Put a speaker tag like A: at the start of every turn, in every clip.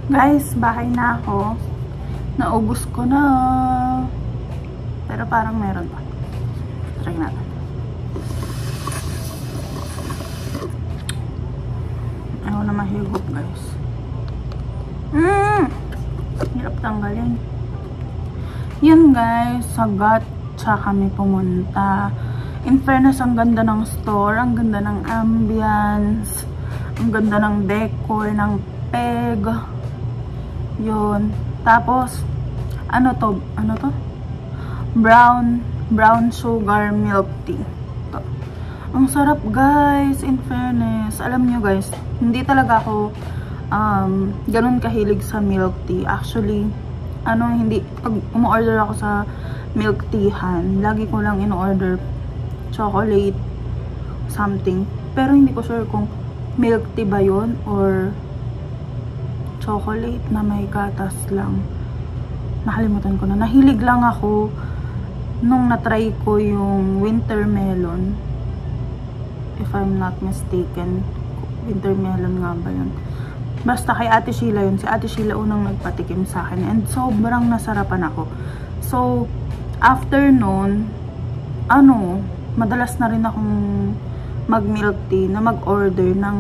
A: Guys, bahay na ako. Naubos ko na. Pero parang meron pa. Try natin. Ayaw na mahigop, guys. Hirap tanggalin. Yan, guys. Sa Gacha kami pumunta. In fairness, ang ganda ng store. Ang ganda ng ambience. Ang ganda ng decor, ng peg. Yun. Tapos, ano to? Brown sugar milk tea. Ito. Ang sarap, guys. In fairness. Alam nyo, guys, hindi talaga ako ganun kahilig sa milk tea. Actually, hindi, pag umu-order ako sa milk teahan, lagi ko lang in-order chocolate something. Pero hindi ko sure kung milk tea ba yun or chocolate na may gatas lang. Nakalimutan ko na. Nahilig lang ako nung natry ko yung winter melon. If I'm not mistaken. Winter melon nga ba yun? Basta kay Ate Sheila yun. Si Ate Sheila unang nagpatikim sa akin. And sobrang nasarapan ako. So, after nun, madalas na rin akong mag-milk tea na mag-order ng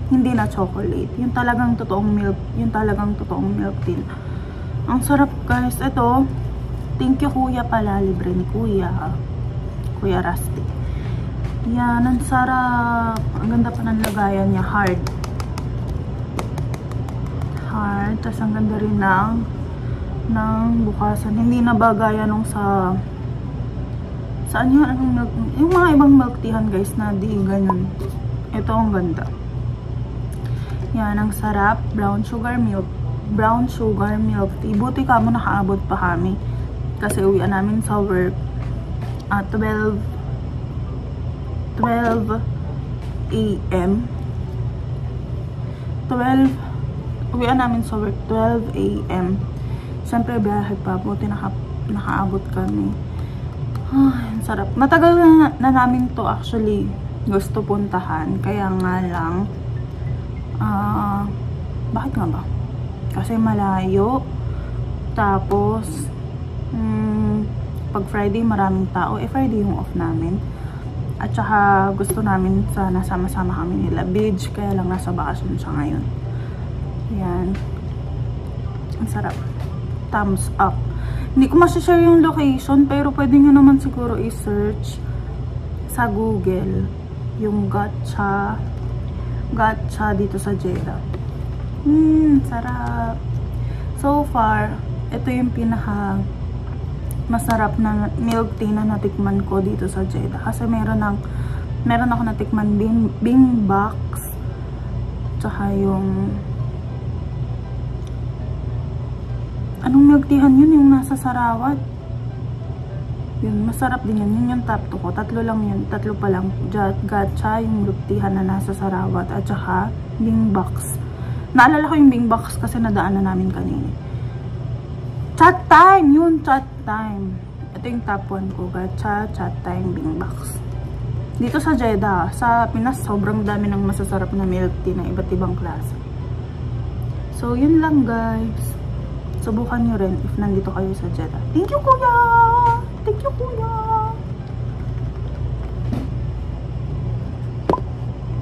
A: hindi na chocolate. Yung talagang totoong milk tea. Ang sarap, guys. Ito, thank you kuya pala. Libre ni kuya. Kuya Rusty. Yan, ang sarap. Ang ganda pa ng lagayan niya. Hard. Tapos ang ganda rin ng bukasan. Hindi na ba gaya nung saan yun? Anong milk? Yung mga ibang milk teahan, guys, na di ganyan. Ito ang ganda. Yan, ang sarap. Brown sugar milk tea. Buti ka mo nakaabot pa kami. Kasi uwian namin sa work 12 a.m. Uwian namin sa work 12 a.m. Siyempre, biyahe pa. Buti nakaabot kami. Ang sarap. Matagal na namin to actually gusto puntahan. Kaya nga lang, bakit nga ba? Kasi malayo. Tapos, pag Friday maraming tao. Friday yung off namin. At saka gusto namin sana sama-sama kami nila beach. Kaya lang nasa bakasyon siya ngayon. Yan. Ang sarap. Thumbs up. Hindi ko masashare yung location, pero pwede nyo naman siguro i-search sa Google yung Gacha dito sa Jeddah. Sarap. So far, ito yung pinaka masarap na milk tea na natikman ko dito sa Jeddah. Kasi meron ako natikman Bing Box, tsaka yung anong milk teahan yun? Yung nasa Sarawat. Yun, masarap din yun. Yun yung top 2 ko. Tatlo pa lang. Gacha, yung milk teahan na nasa Sarawat. At saka, Bing Box. Naalala ko yung Bing Box kasi nadaan na namin kanina. Chat time! Yun, chat time. Ito yung top 1 ko. Gacha, chat time, Bing Box. Dito sa Jeddah, sa Pinas, sobrang dami ng masasarap na milk tea na iba't ibang klase. So, yun lang, guys. Subukan nyo rin if nandito kayo sa Jeddah. Thank you, kuya! Thank you, kuya!